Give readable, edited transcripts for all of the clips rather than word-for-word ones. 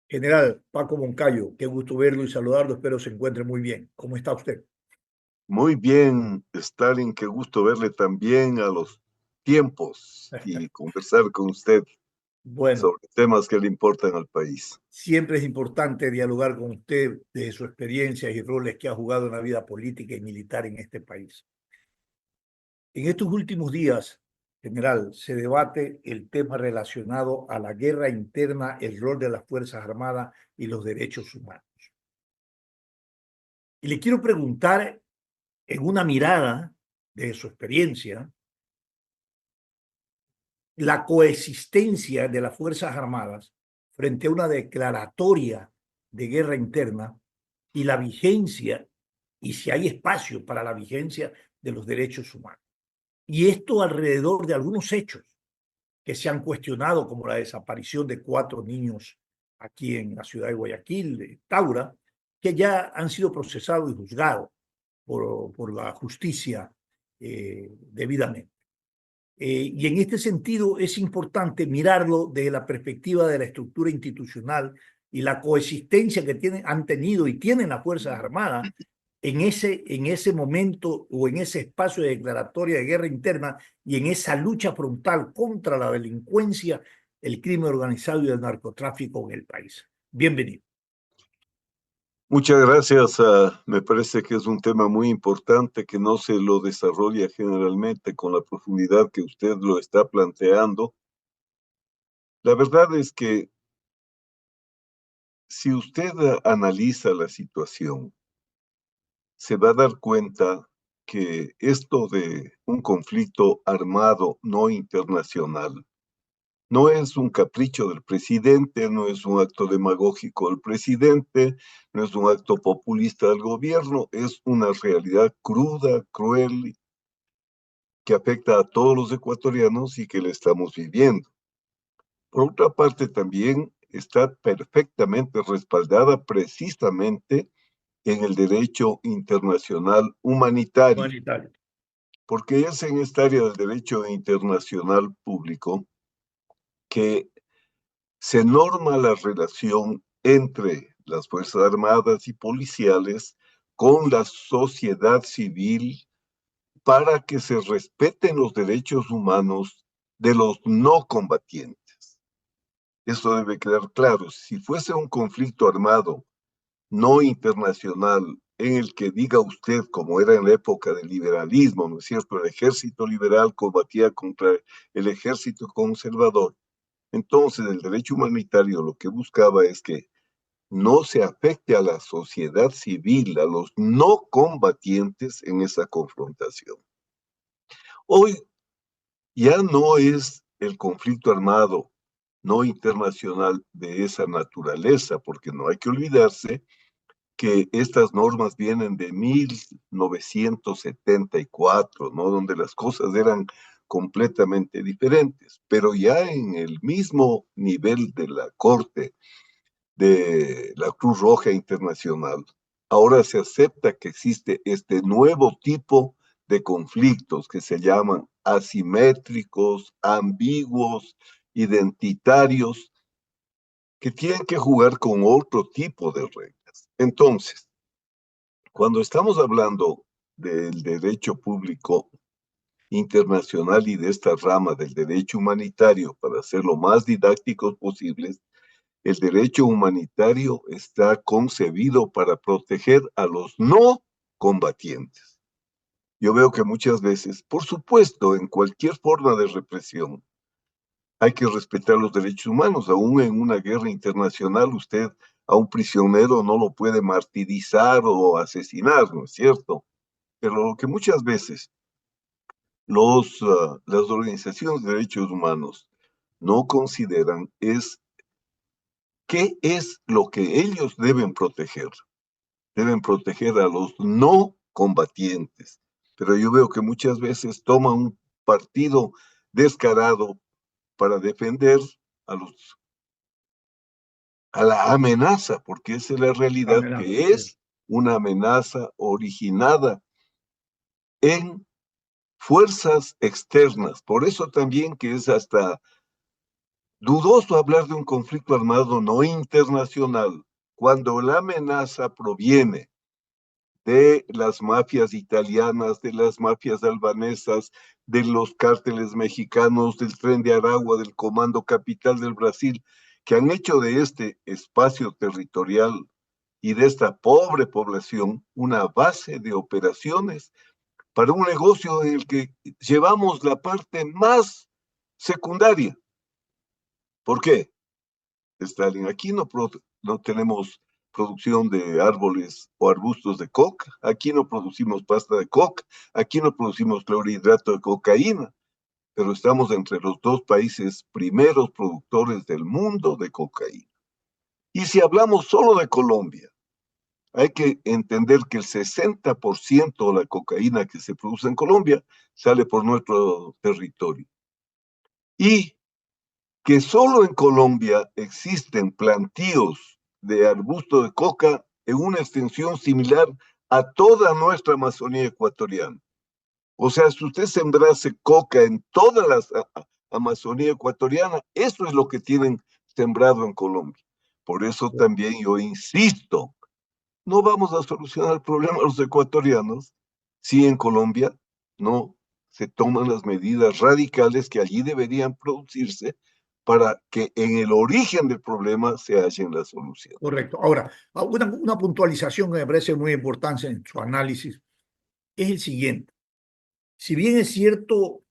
General Paco Moncayo, qué gusto verlo y saludarlo, espero se encuentre muy bien. ¿Cómo está usted? Muy bien, Stalin, qué gusto verle también a los tiempos y conversar con usted Bueno, sobre temas que le importan al país. siempre es importante dialogar con usted de sus experiencias y roles que ha jugado en la vida política y militar en este país. En estos últimos días, general, se debate el tema relacionado a la guerra interna, el rol de las Fuerzas Armadas y los derechos humanos. Y le quiero preguntar, en una mirada de su experiencia, la coexistencia de las Fuerzas Armadas frente a una declaratoria de guerra interna y la vigencia, y si hay espacio para la vigencia de los derechos humanos. Y esto alrededor de algunos hechos que se han cuestionado, como la desaparición de 4 niños aquí en la ciudad de Guayaquil, de Taura, que ya han sido procesados y juzgados por la justicia debidamente. Y en este sentido es importante mirarlo desde la perspectiva de la estructura institucional y la coexistencia que han tenido y tienen las Fuerzas Armadas en ese momento o en ese espacio de declaratoria de guerra interna y en esa lucha frontal contra la delincuencia, el crimen organizado y el narcotráfico en el país. Bienvenido. Muchas gracias. Me parece que es un tema muy importante que no se lo desarrolla generalmente con la profundidad que usted lo está planteando. La verdad es que si usted analiza la situación, se va a dar cuenta que esto de un conflicto armado no internacional no es un capricho del presidente, no es un acto demagógico del presidente, no es un acto populista del gobierno, es una realidad cruda, cruel, que afecta a todos los ecuatorianos y que le estamos viviendo. Por otra parte, también está perfectamente respaldada precisamente en el derecho internacional humanitario, Humanitario. porque es en esta área del derecho internacional público que se norma la relación entre las Fuerzas Armadas y policiales con la sociedad civil para que se respeten los derechos humanos de los no combatientes. Eso debe quedar claro. Si fuese un conflicto armado no internacional en el que diga usted, como era en la época del liberalismo, ¿no es cierto? El ejército liberal combatía contra el ejército conservador. Entonces, el derecho humanitario lo que buscaba es que no se afecte a la sociedad civil, a los no combatientes en esa confrontación. Hoy ya no es el conflicto armado no internacional de esa naturaleza, porque no hay que olvidarse que estas normas vienen de 1974, ¿no? Donde las cosas eran completamente diferentes, pero ya en el mismo nivel de la Corte de la Cruz Roja Internacional, ahora se acepta que existe este nuevo tipo de conflictos que se llaman asimétricos, ambiguos, identitarios, que tienen que jugar con otro tipo de reglas. Entonces, cuando estamos hablando del derecho público internacional y de esta rama del derecho humanitario, para ser lo más didácticos posibles, el derecho humanitario está concebido para proteger a los no combatientes. Yo veo que muchas veces, por supuesto, en cualquier forma de represión, hay que respetar los derechos humanos. Aún en una guerra internacional, usted a un prisionero no lo puede martirizar o asesinar, ¿no es cierto? Pero lo que muchas veces las organizaciones de derechos humanos no consideran es qué es lo que ellos deben proteger. Deben proteger a los no combatientes. Pero yo veo que muchas veces toman un partido descarado para defender a los a la amenaza, porque esa es la realidad, Amenaza, que sí. es una amenaza originada en fuerzas externas. Por eso también que es hasta dudoso hablar de un conflicto armado no internacional cuando la amenaza proviene de las mafias italianas, de las mafias albanesas, de los cárteles mexicanos, del Tren de Aragua, del Comando Capital del Brasil, que han hecho de este espacio territorial y de esta pobre población una base de operaciones para un negocio en el que llevamos la parte más secundaria. ¿Por qué? Stalin, aquí no tenemos producción de árboles o arbustos de coca, aquí no producimos pasta de coca, aquí no producimos clorhidrato de cocaína, pero estamos entre los dos países primeros productores del mundo de cocaína. Y si hablamos solo de Colombia, hay que entender que el 60% de la cocaína que se produce en Colombia sale por nuestro territorio. Y que solo en Colombia existen plantíos de arbusto de coca en una extensión similar a toda nuestra Amazonía ecuatoriana. O sea, si usted sembrase coca en toda la Amazonía ecuatoriana, eso es lo que tienen sembrado en Colombia. Por eso también yo insisto, no vamos a solucionar el problema los ecuatorianos si en Colombia no se toman las medidas radicales que allí deberían producirse para que en el origen del problema se hallen las soluciones. Correcto. Ahora, una puntualización que me parece muy importante en su análisis es el siguiente. Si bien es cierto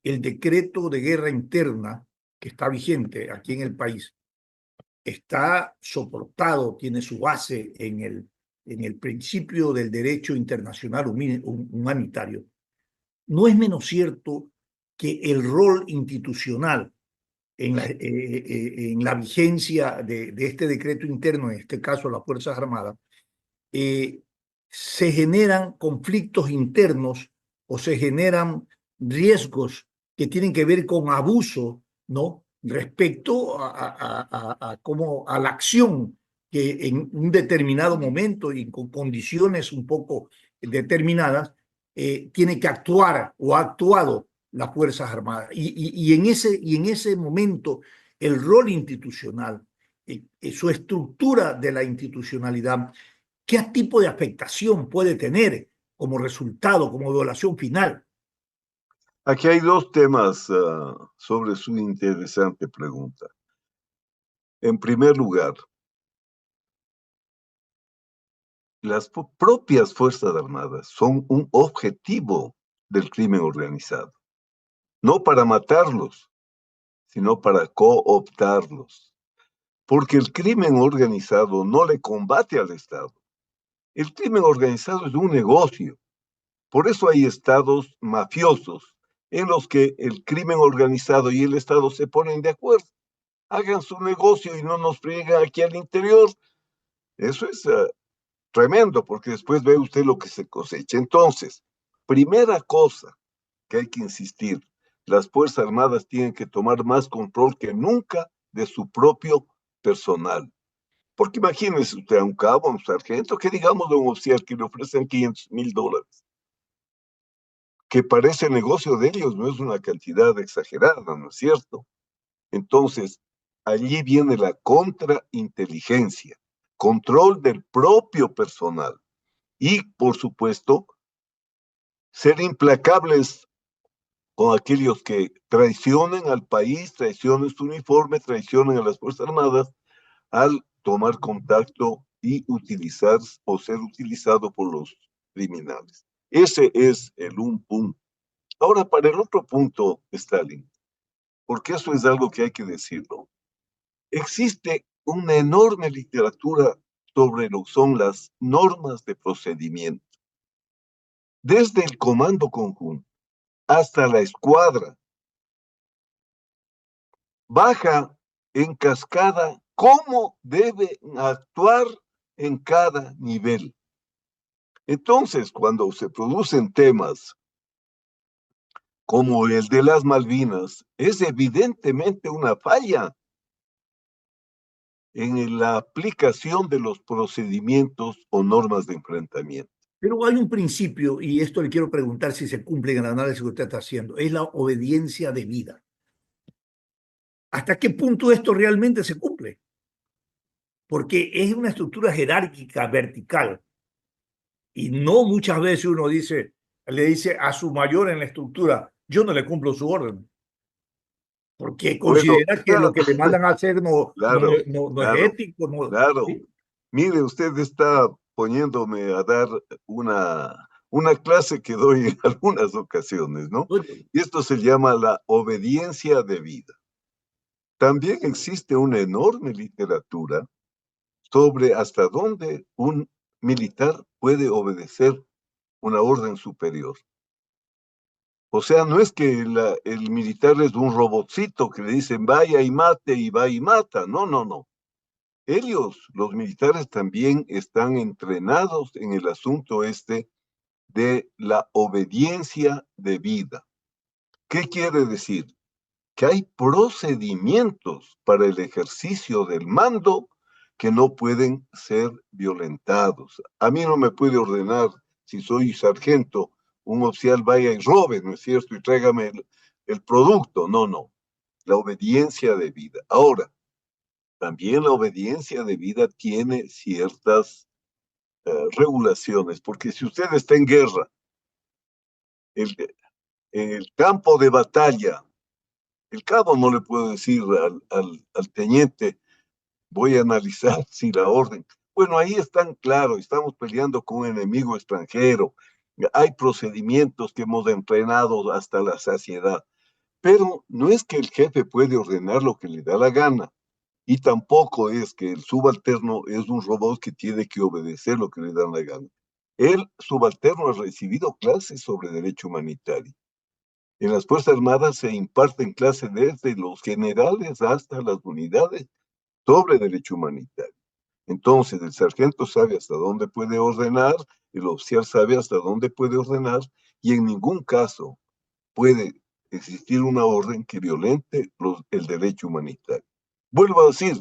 el decreto de guerra interna que está vigente aquí en el país, está soportado, tiene su base en el principio del derecho internacional humanitario, no es menos cierto que el rol institucional en la vigencia de este decreto interno, en este caso las Fuerzas Armadas, eh, se generan conflictos internos o se generan riesgos que tienen que ver con abuso, ¿no? Respecto a la acción que en un determinado momento y con condiciones un poco determinadas tiene que actuar o ha actuado las Fuerzas Armadas. Y en ese momento el rol institucional, su estructura de la institucionalidad, ¿qué tipo de afectación puede tener como resultado, como evaluación final? Aquí hay dos temas sobre su interesante pregunta. En primer lugar, las propias Fuerzas Armadas son un objetivo del crimen organizado, no para matarlos, sino para cooptarlos. Porque el crimen organizado no le combate al Estado. El crimen organizado es un negocio. Por eso hay estados mafiosos en los que el crimen organizado y el Estado se ponen de acuerdo. Hagan su negocio y no nos frieguen aquí al interior. Eso es tremendo, porque después ve usted lo que se cosecha. Entonces, primera cosa que hay que insistir, las Fuerzas Armadas tienen que tomar más control que nunca de su propio personal. Porque imagínese usted a un cabo, a un sargento, que digamos de un oficial que le ofrecen $500,000, que parece negocio de ellos, no es una cantidad exagerada, ¿no es cierto? Entonces, allí viene la contrainteligencia, control del propio personal y, por supuesto, ser implacables con aquellos que traicionen al país, traicionen su uniforme, traicionen a las Fuerzas Armadas al tomar contacto y utilizar o ser utilizado por los criminales. Ese es el un punto. Ahora, para el otro punto, Stalin, porque eso es algo que hay que decirlo, existe una enorme literatura sobre lo que son las normas de procedimiento. Desde el comando conjunto hasta la escuadra, baja en cascada cómo deben actuar en cada nivel. Entonces, cuando se producen temas como el de las Malvinas, es evidentemente una falla en la aplicación de los procedimientos o normas de enfrentamiento. Pero hay un principio, y esto le quiero preguntar si se cumple en el análisis que usted está haciendo, es la obediencia debida. ¿Hasta qué punto esto realmente se cumple? Porque es una estructura jerárquica vertical y no muchas veces uno le dice a su mayor en la estructura, yo no le cumplo su orden, porque Bueno, considera que lo que le mandan a hacer claro, no es claro, ético. No, claro. ¿sí? Mire, usted está poniéndome a dar una clase que doy en algunas ocasiones, ¿no? Y esto se llama la obediencia debida. También existe una enorme literatura sobre hasta dónde un militar puede obedecer una orden superior. O sea, no es que el militar es un robotcito que le dicen vaya y mate y va y mata. No, no, no. Ellos, los militares, también están entrenados en el asunto este de la obediencia debida. ¿Qué quiere decir? Que hay procedimientos para el ejercicio del mando que no pueden ser violentados. A mí no me puede ordenar, si soy sargento, un oficial vaya y robe, ¿no es cierto? Y tráigame el producto. No, no. La obediencia debida. Ahora, también la obediencia debida tiene ciertas regulaciones, porque si usted está en guerra, el, el campo de batalla, el cabo no le puede decir al teniente, voy a analizar si la orden. Bueno, ahí están claros, estamos peleando con un enemigo extranjero, hay procedimientos que hemos entrenado hasta la saciedad, pero no es que el jefe puede ordenar lo que le da la gana, y tampoco es que el subalterno es un robot que tiene que obedecer lo que le da la gana. El subalterno ha recibido clases sobre derecho humanitario. En las Fuerzas Armadas se imparten clases desde los generales hasta las unidades sobre derecho humanitario. Entonces, el sargento sabe hasta dónde puede ordenar, el oficial sabe hasta dónde puede ordenar, y en ningún caso puede existir una orden que violente el derecho humanitario. Vuelvo a decir,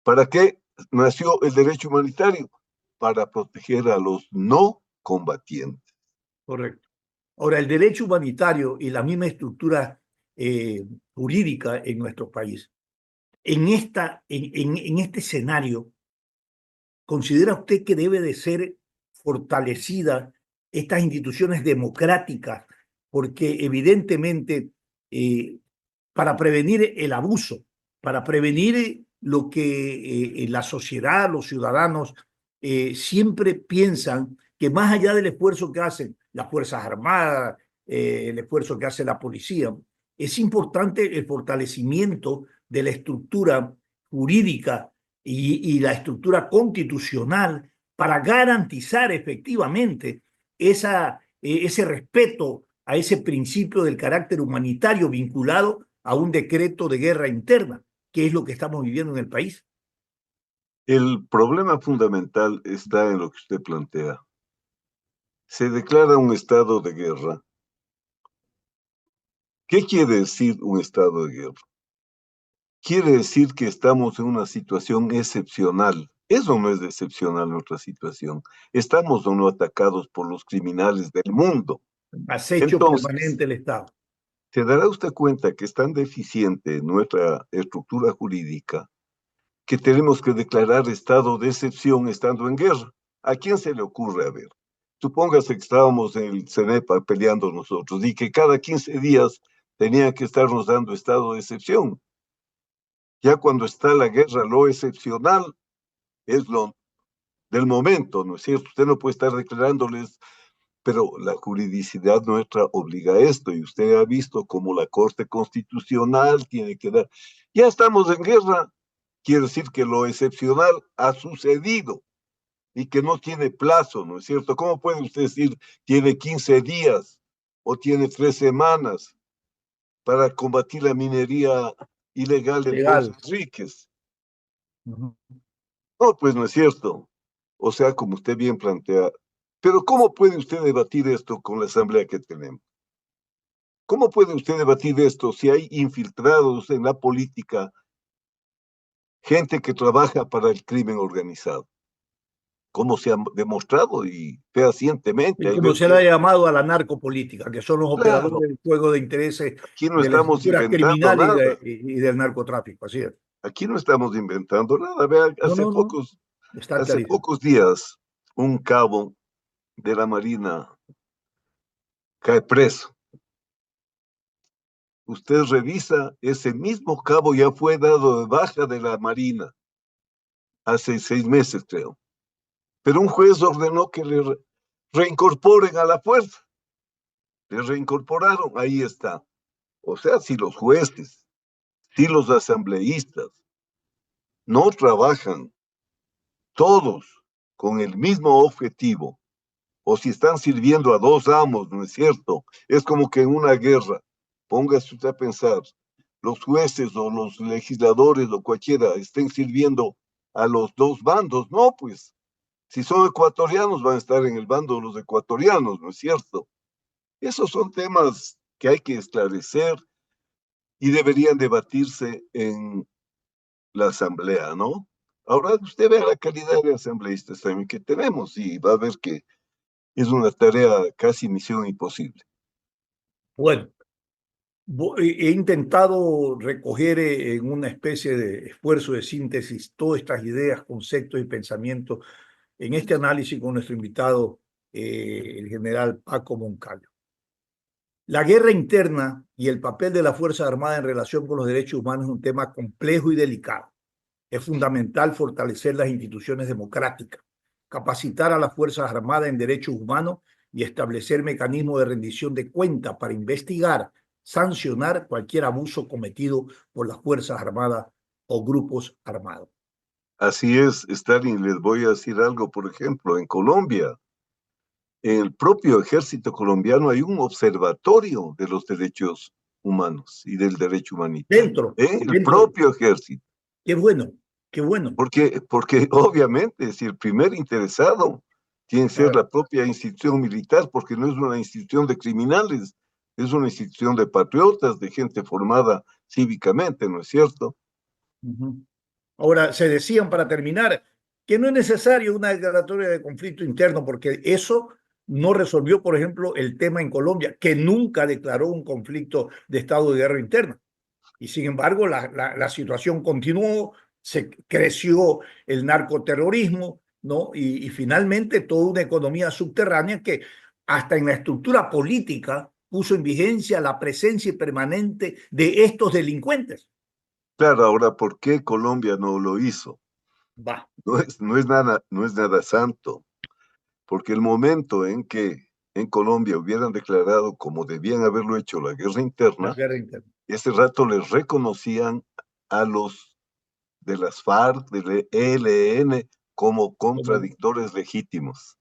¿para qué nació el derecho humanitario? Para proteger a los no combatientes. Correcto. Ahora, el derecho humanitario y la misma estructura jurídica en nuestro país, en este escenario, ¿considera usted que debe de ser fortalecida estas instituciones democráticas? Porque evidentemente, para prevenir el abuso, para prevenir lo que la sociedad, los ciudadanos, siempre piensan que más allá del esfuerzo que hacen las Fuerzas Armadas, el esfuerzo que hace la policía, es importante el fortalecimiento de la estructura jurídica y la estructura constitucional para garantizar efectivamente ese respeto a ese principio del carácter humanitario vinculado a un decreto de guerra interna, que es lo que estamos viviendo en el país. El problema fundamental está en lo que usted plantea. Se declara un estado de guerra. ¿Qué quiere decir un estado de guerra? Quiere decir que estamos en una situación excepcional. Eso no es de excepcional nuestra situación. Estamos o no atacados por los criminales del mundo. Acecho Entonces, permanente del Estado. se dará usted cuenta que es tan deficiente nuestra estructura jurídica que tenemos que declarar estado de excepción estando en guerra. ¿A quién se le ocurre? A ver, supóngase que estábamos en el CENEPA peleando nosotros y que cada 15 días tenía que estarnos dando estado de excepción. Ya cuando está la guerra, lo excepcional es lo del momento, ¿no es cierto? Usted no puede estar declarándoles, pero la juridicidad nuestra obliga a esto, y usted ha visto cómo la Corte Constitucional tiene que dar. Ya estamos en guerra, quiere decir que lo excepcional ha sucedido y que no tiene plazo, ¿no es cierto? ¿Cómo puede usted decir tiene 15 días o tiene 3 semanas para combatir la minería ilegal del Pozo Legal. Enríquez? Uh -huh. No, pues no es cierto. O sea, como usted bien plantea, pero ¿cómo puede usted debatir esto con la asamblea que tenemos? ¿Cómo puede usted debatir esto si hay infiltrados en la política, gente que trabaja para el crimen organizado? como se ha demostrado y fehacientemente. Y Hay como se le veces, ha llamado a la narcopolítica, que son los operadores claro, del juego de intereses aquí no de la estamos estructura inventando criminal nada. y del narcotráfico, así es. Aquí no estamos inventando nada. Vean, No, no, no, está hace clarísimo. pocos días, un cabo de la Marina cae preso. Usted revisa, ese mismo cabo ya fue dado de baja de la Marina hace 6 meses, creo. Pero un juez ordenó que le reincorporen a la fuerza. Le reincorporaron, ahí está. O sea, si los jueces, si los asambleístas no trabajan todos con el mismo objetivo, o si están sirviendo a dos amos, ¿no es cierto? Es como que en una guerra, póngase usted a pensar, los jueces o los legisladores o cualquiera estén sirviendo a los dos bandos, no, pues, si son ecuatorianos van a estar en el bando de los ecuatorianos, ¿no es cierto? Esos son temas que hay que esclarecer y deberían debatirse en la asamblea, ¿no? Ahora usted ve la calidad de asambleístas también que tenemos y va a ver que es una tarea casi misión imposible. Bueno, he intentado recoger en una especie de esfuerzo de síntesis todas estas ideas, conceptos y pensamientos en este análisis con nuestro invitado, el general Paco Moncayo. La guerra interna y el papel de las Fuerzas Armadas en relación con los derechos humanos es un tema complejo y delicado. Es fundamental fortalecer las instituciones democráticas, capacitar a las Fuerzas Armadas en derechos humanos y establecer mecanismos de rendición de cuentas para investigar, sancionar cualquier abuso cometido por las Fuerzas Armadas o grupos armados. Así es, Stalin, les voy a decir algo, por ejemplo, en Colombia, en el propio ejército colombiano hay un observatorio de los derechos humanos y del derecho humanitario, Dentro, en el dentro, propio ejército, qué bueno, qué bueno. porque obviamente si el primer interesado tiene que ser Claro. la propia institución militar, porque no es una institución de criminales, es una institución de patriotas, de gente formada cívicamente, ¿no es cierto? Uh-huh. Ahora, se decían para terminar que no es necesario una declaratoria de conflicto interno porque eso no resolvió, por ejemplo, el tema en Colombia, que nunca declaró un conflicto de estado de guerra interna. Y sin embargo, la situación continuó, se creció el narcoterrorismo, ¿no? Y finalmente toda una economía subterránea que hasta en la estructura política puso en vigencia la presencia permanente de estos delincuentes. Claro, ahora, ¿por qué Colombia no lo hizo? Va, No es nada santo, porque el momento en que en Colombia hubieran declarado como debían haberlo hecho la guerra la interna, guerra interna. ese rato les reconocían a los de las FARC, del ELN, como Como contradictores legítimos.